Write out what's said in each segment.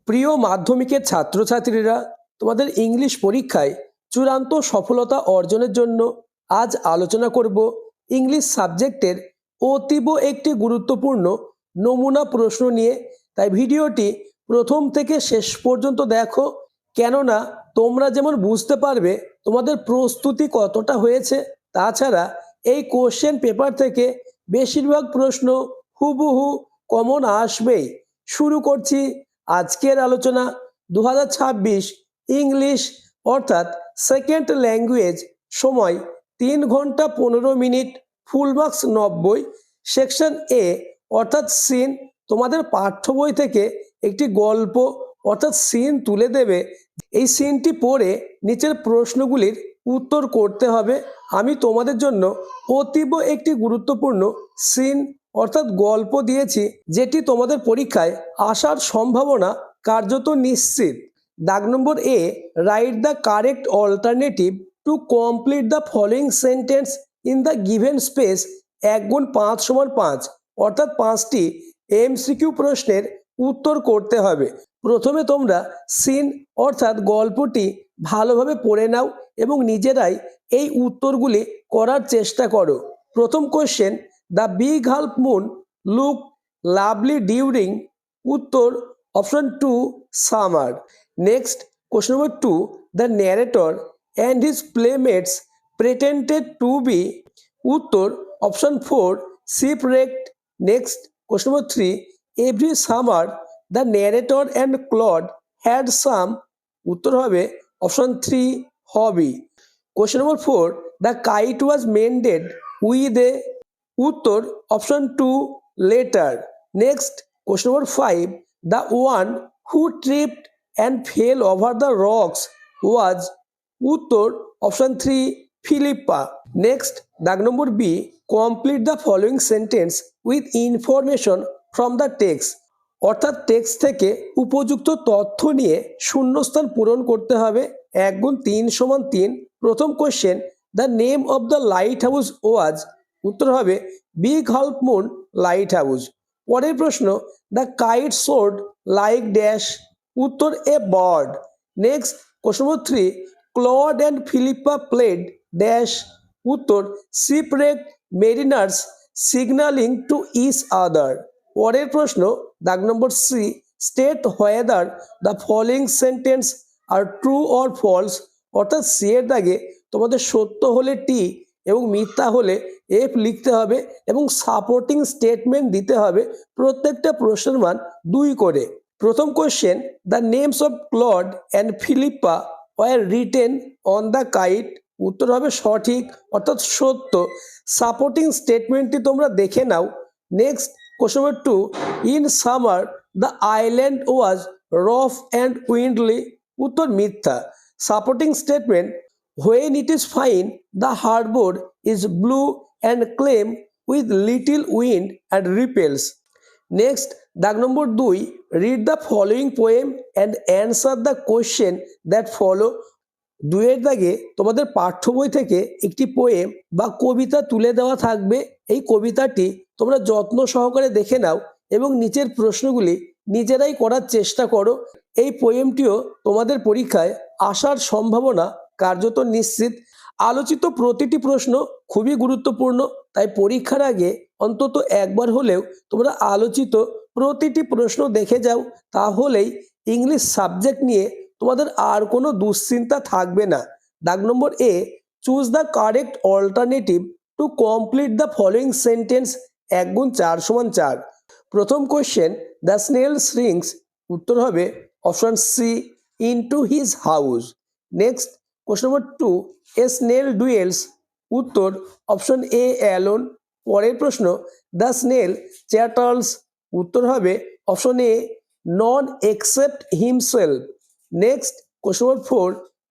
প্রিয় মাধ্যমিকের ছাত্রছাত্রীরা, তোমাদের ইংলিশ পরীক্ষায় চূড়ান্ত সফলতা অর্জনের জন্য আজ আলোচনা করব ইংলিশ সাবজেক্টের অতীব একটি গুরুত্বপূর্ণ নমুনা প্রশ্ন নিয়ে। তাই ভিডিওটি প্রথম থেকে শেষ পর্যন্ত দেখো, কেননা তোমরা যেমন বুঝতে পারবে তোমাদের প্রস্তুতি কতটা হয়েছে। তাছাড়া এই কোশ্চেন পেপার থেকে বেশিরভাগ প্রশ্ন হুবহু কমন আসবেই। শুরু করছি আজকের আলোচনা। 2026 ইংলিশ অর্থাৎ সেকেন্ড ল্যাঙ্গুয়েজ, সময় 3 ঘন্টা 15 মিনিট, ফুল মার্কস 90। সেকশন এ অর্থাৎ সিন, তোমাদের পাঠ্য বই থেকে একটি গল্প অর্থাৎ সিন তুলে দেবে। এই সিনটি পড়ে নিচের প্রশ্নগুলির উত্তর করতে হবে। আমি তোমাদের জন্য অতীব একটি গুরুত্বপূর্ণ সিন অর্থাৎ গল্প দিয়েছি, যেটি তোমাদের পরীক্ষায় আসার সম্ভাবনা কার্যত নিশ্চিত। দাগ number A, write the correct alternative to complete the following sentence in the given space. 1 গুণ 5 সমান 5, অর্থাৎ 5টি এমসিকিউ প্রশ্নের উত্তর করতে হবে। প্রথমে তোমরা সিন অর্থাৎ গল্পটি ভালোভাবে পড়ে নাও এবং নিজেরাই এই উত্তরগুলি করার চেষ্টা করো। প্রথম question, the big half moon look lovely during. উত্তর option 2 summer. Next question number 2, the narrator and his playmates pretended to be. উত্তর option 4 shipwrecked. Next question number 3, every summer the narrator and Claud had some. উত্তর হবে option 3 hobby. Question number 4, the kite was mended with a. উত্তর option 2 letter. Next question number 5, the one who tripped and fell over the rocks was. উত্তর option 3 Philippa. Next দাগ number B, complete the following sentence with information from the text. অর্থাৎ text থেকে উপযুক্ত তথ্য নিয়ে শূন্যস্থান পূরণ করতে হবে। 1 গুণ 3 সমান 3। প্রথম question, the name of the lighthouse was. উত্তর হবে big half moon lighthouse. পরের প্রশ্ন, the kite soared like dash. উত্তর a bird. Next question number 3, Claud and Philippa played dash. উত্তর shipwreck mariners signalling to each other. পরের প্রশ্ন, দাগ number C, state whether the following sentence are true or false. অর্থাৎ C এর দাগে তোমাদের সত্য হলে টি এবং মিথ্যা হলে এফ লিখতে হবে এবং সাপোর্টিং স্টেটমেন্ট দিতে হবে। প্রত্যেকটা প্রশ্নের মান 2 করে। প্রথম question, the names of Claud and Philippa were written on the kite. উত্তর হবে সঠিক অর্থাৎ সত্য। সাপোর্টিং স্টেটমেন্টটি তোমরা দেখে নাও। Next question number 2, in summer the island was rough and windy. উত্তর মিথ্যা। Supporting statement, when it is fine the harbor is blue and calm with little wind and ripples. Next দাগ নম্বর 2, read the following poem and answer the question that follow. 2 এর দাগে তোমাদের পাঠ্য বই থেকে একটি পোয়েম বা কবিতা তুলে দেওয়া থাকবে। এই কবিতাটি তোমরা যত্ন সহকারে দেখে নাও এবং নিচের প্রশ্নগুলি নিজেরাই করার চেষ্টা করো। এই পোয়েমটিও তোমাদের পরীক্ষায় আসার সম্ভাবনা কার্যত নিশ্চিত। আলোচিত প্রতিটি প্রশ্ন খুবই গুরুত্বপূর্ণ, তাই পরীক্ষার আগে অন্তত একবার হলেও তোমরা আলোচিত প্রতিটি প্রশ্ন দেখে যাও। তাহলেই ইংলিশ সাবজেক্ট নিয়ে তোমাদের আর কোনো দুশ্চিন্তা থাকবে না। দাগ number A, choose the correct alternative to complete the following sentence. 1 গুণ 4 সমান 4। প্রথম কোশ্চেন, দ্য স্নেল শ্রিঙ্কস। উত্তর হবে option C into his house. Next question number 2, a snail dwells. উত্তর অপশন এ অ্যালোন। পরের প্রশ্ন, দ্য স্নেল চ্যাটার্স। উত্তর হবে option A none except himself. Next question number 4,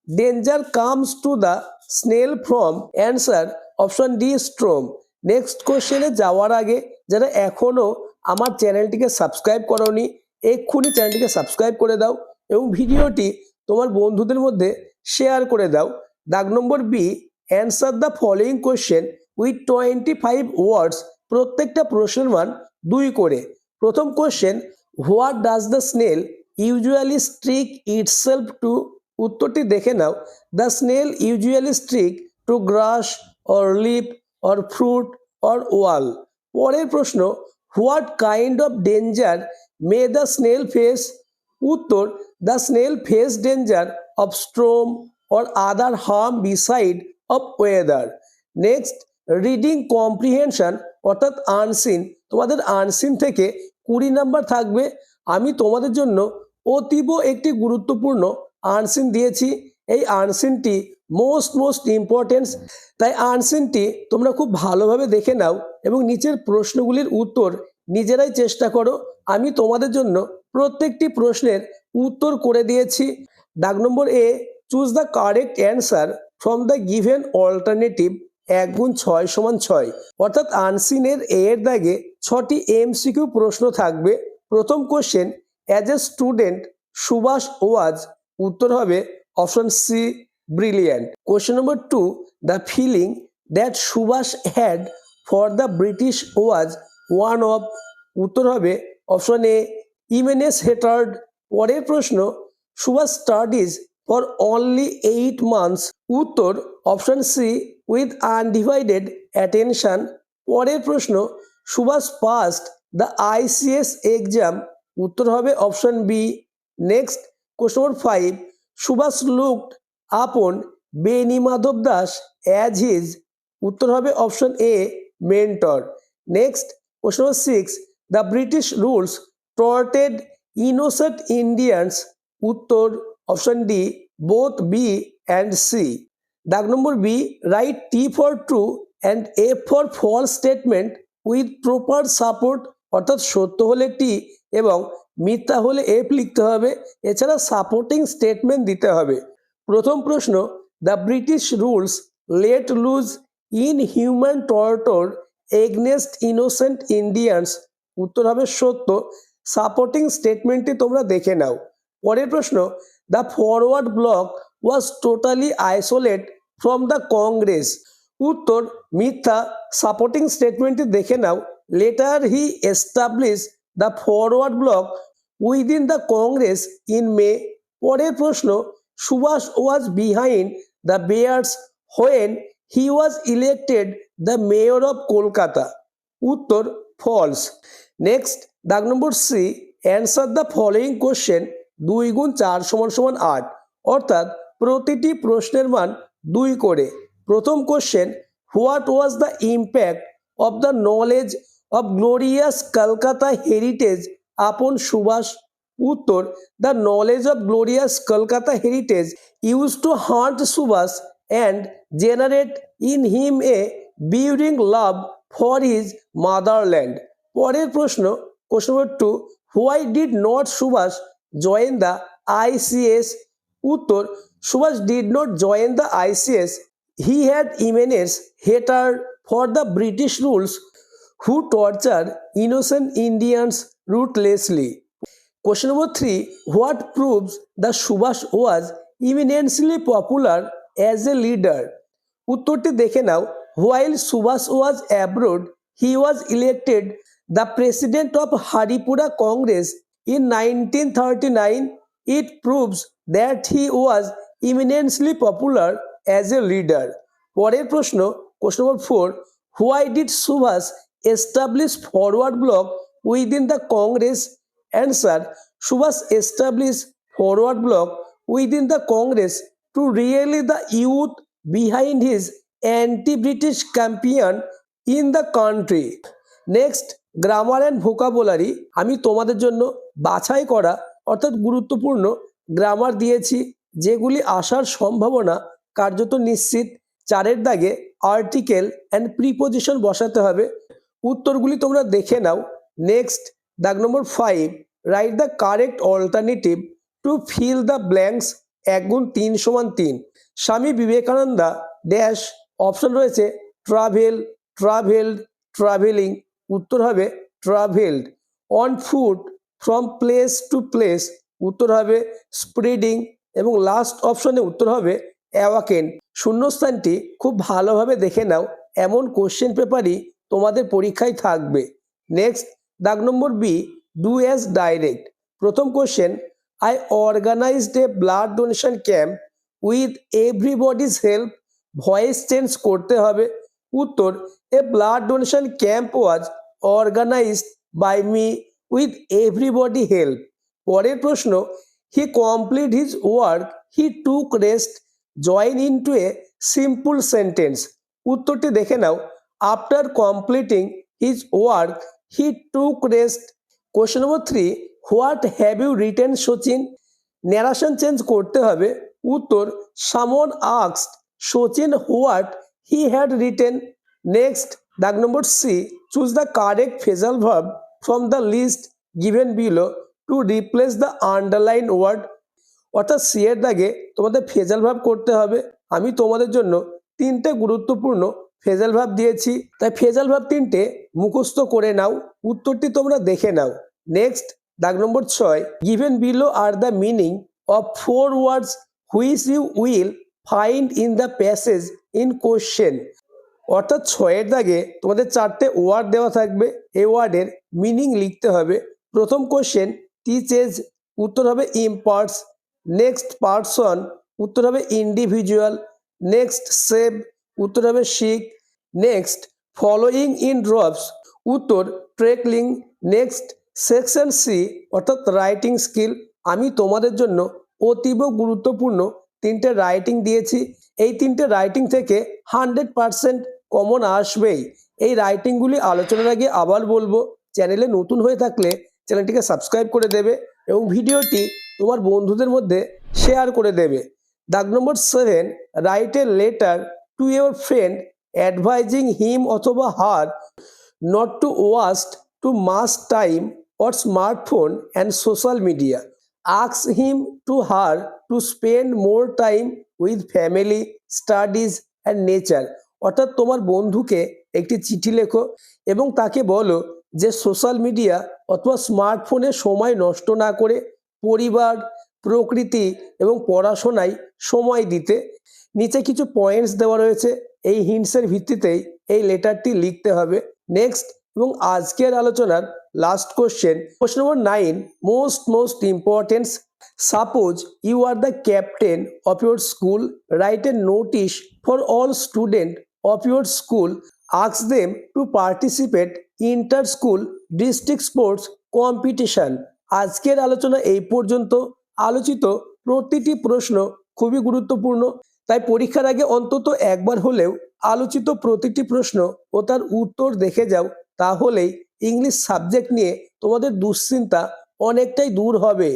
danger comes to the snail from. Answer option D storm. Next কোশ্চেনে যাওয়ার আগে যারা এখনও আমার চ্যানেলটিকে সাবস্ক্রাইব করোনি, এক্ষুনি চ্যানেলটিকে সাবস্ক্রাইব করে দাও এবং ভিডিওটি তোমার বন্ধুদের মধ্যে শেয়ার করে দাও। দাগ number B, answer the following question with 25 words. প্রত্যেকটা প্রশ্নের মান 2 করে। প্রথম question, what does the snail usually stick itself to, উত্তরটি দেখে নাও। The snail usually stick to grass or leaf or fruit or wall. পরের প্রশ্ন, what kind of danger may the snail face, উত্তর the snail face danger of storm or other harm beside of weather. Next, reading comprehension অর্থাৎ unseen, তোমাদের unseen থেকে 20 number থাকবে। আমি তোমাদের জন্য অতীব একটি গুরুত্বপূর্ণ আনসিন দিয়েছি। এই আনসিনটি মোস্ট ইম্পর্টেন্স, তাই আনসিনটি তোমরা খুব ভালোভাবে দেখে নাও এবং নিচের প্রশ্নগুলির উত্তর নিজেরাই চেষ্টা করো। আমি তোমাদের জন্য প্রত্যেকটি প্রশ্নের উত্তর করে দিয়েছি। দাগ number A, choose the correct answer from the given alternative 1 গুণ 6 সমান 6, অর্থাৎ আনসিনের এর দাগে 6টি এমসিকিউ প্রশ্ন থাকবে। প্রথম question, as a student Subhash was, উত্তর হবে option C brilliant. Question number 2, the feeling that Subhash had for the British was one of, উত্তর হবে অপশন এ ইমেনেস হেটার্ড। পরের প্রশ্ন, Subhash studies for only 8 months, উত্তর option C with undivided attention. পরের প্রশ্ন, Subhash passed the ICS exam, উত্তর হবে option B. Next, question number 5, Subhash looked upon Beni Madhab Das as his, উত্তর হবে option A mentor. Next, question number 6, the British rules tortured innocent Indians, উত্তর option D both B and C. দাগ number B, write T for true and F for false statement with proper support, অর্থাৎ সত্য হলে টি এবং মিথ্যা হলে F লিখতে হবে, এছাড়া সাপোর্টিং স্টেটমেন্ট দিতে হবে। প্রথম প্রশ্ন, the British rules let loose in human torture against innocent Indians, উত্তর হবে সত্য। সাপোর্টিং স্টেটমেন্টটি তোমরা দেখে নাও। পরের প্রশ্ন, the Forward Bloc was totally isolate from the Congress, উত্তর মিথ্যা। সাপোর্টিং স্টেটমেন্টটি দেখে নাও। Later he establish the Forward Bloc within the Congress in May. পরের প্রশ্ন, Subhash was behind the bars when he was elected the mayor of Kolkata, উত্তর ফলস। নেক্সট, দাগ number C, answer the following question 2 গুণ 4 সমান সমান 8, অর্থাৎ প্রতিটি প্রশ্নের মান 2 করে। প্রথম question, what was the impact of the knowledge of glorious Kolkata heritage upon Subhash, উত্তর the knowledge of glorious Kolkata heritage use to haunt Subhash and generate in him a burning love for his motherland. পরের প্রশ্ন, question number 2, why did not Subhash join the ICS, উত্তর Subhash did not join the ICS, he had immense hatred for the British rules who torture innocent Indians ruthlessly. Question number 3, what proves that Subhash was eminently popular as a leader? উত্তরটি দেখে নাও। While Subhash was abroad, he was elected the president of Haripura Congress in 1939. It proves that he was eminently popular as a leader. পরের প্রশ্ন, question number 4, why did Subhash establish forward block within the Congress? Answer, Subhash established forward block within the Congress to rally the youth behind his anti-British campaign in the country. Next, grammar and vocabulary, আমি তোমাদের জন্য বাছাই করা অর্থাৎ গুরুত্বপূর্ণ grammar দিয়েছি, যেগুলি আসার সম্ভাবনা কার্যত নিশ্চিত। 4 দাগে আর্টিকেল অ্যান্ড প্রিপোজিশন বসাতে হবে। উত্তরগুলি তোমরা দেখে নাও। নেক্সট, দাগ number 5, write the correct alternative to fill the blanks 1 গুণ 3 সমান 3। স্বামী বিবেকানন্দা ড্যাশ, অপশন রয়েছে ট্রাভেল, ট্রাভেলড, ট্রাভেলিং, উত্তর হবে travelled. On foot from place to place, উত্তর হবে স্প্রেডিং, এবং লাস্ট অপশনে উত্তর হবে অ্যাওয়াকেন। শূন্যস্থানটি খুব ভালোভাবে দেখে নাও, এমন কোশ্চেন পেপারই তোমাদের পরীক্ষায় থাকবে। নেক্সট, দাগ number B, do as directed. প্রথম question, I organized a blood donation camp with everybody's help. Voice change করতে হবে। উত্তর, a blood donation camp was organized by me with everybody help. পরের প্রশ্ন, he complete his work, he took rest, join into a simple sentence. উত্তরটি দেখে নাও। After completing his work he took rest. Question number 3, what have you written Sachin. Narration change করতে হবে। উত্তর, Suman asked Sachin what he had written. Next, দাগ number C, choose the correct phrasal verb from the list given below to replace the underline word. অর্থাৎ C এর দাগে তোমাদের phrasal verb করতে হবে। আমি তোমাদের জন্য 3টে গুরুত্বপূর্ণ ফ্রেজাল ভার্ব দিয়েছি, তাই ফ্রেজাল ভার্ব 3টে মুখস্থ করে নাও। উত্তরটি তোমরা দেখে নাও। নেক্সট, দাগ number 6, given below are the meaning of 4 words which you will find in the passage in question. অর্থাৎ 6 দাগে তোমাদের 4টে ওয়ার্ড দেওয়া থাকবে। এই ওয়ার্ডের মিনিং লিখতে হবে। প্রথম কোশ্চেন, টিচেজ, উত্তর হবে ইম্পার্টস। নেক্সট, পার্সন, উত্তর হবে ইন্ডিভিজুয়াল। নেক্সট, সেভ, উত্তর হবে শিখ। নেক্সট, ফলোয়িং ইন ড্রপস, উত্তর ট্রেকলিং। নেক্সট, সেকশন সি অর্থাৎ রাইটিং স্কিল। আমি তোমাদের জন্য অতীব গুরুত্বপূর্ণ 3টে রাইটিং দিয়েছি। এই 3টে রাইটিং থেকে 100% কমন আসবেই। এই রাইটিংগুলি আলোচনার আগে আবার বলবো, চ্যানেলে নতুন হয়ে থাকলে চ্যানেলটিকে সাবস্ক্রাইব করে দেবে এবং ভিডিওটি তোমার বন্ধুদের মধ্যে শেয়ার করে দেবে। দাগ number 7, write a letter to your friend advising him অথবা her not to waste too much time or smartphone and social media. Ask him to her to spend more time with family, studies and nature. অর্থাৎ তোমার বন্ধুকে একটি চিঠি লেখো এবং তাকে বলো যে সোশ্যাল মিডিয়া অথবা স্মার্টফোনে সময় নষ্ট না করে পরিবার, প্রকৃতি এবং পড়াশোনায় সময় দিতে। নিচে কিছু পয়েন্টস দেওয়া রয়েছে, এই হিন্টসের ভিত্তিতেই এই লেটারটি লিখতে হবে। নেক্সট, এবং আজকের আলোচনার last question, question number 9, most importance. Suppose you are the captain of your school, write a notice for all student of your school, ask them to participate inter school district sports competition. আজকের আলোচনা এই পর্যন্ত। আলোচিত প্রতিটি প্রশ্ন খুবই গুরুত্বপূর্ণ, তাই পরীক্ষার আগে অন্তত একবার হলেও আলোচিত প্রতিটি প্রশ্ন ও তার উত্তর দেখে যাও। তাহলেই ইংলিশ সাবজেক্ট নিয়ে তোমাদের দুশ্চিন্তা অনেকটাই দূর হবে।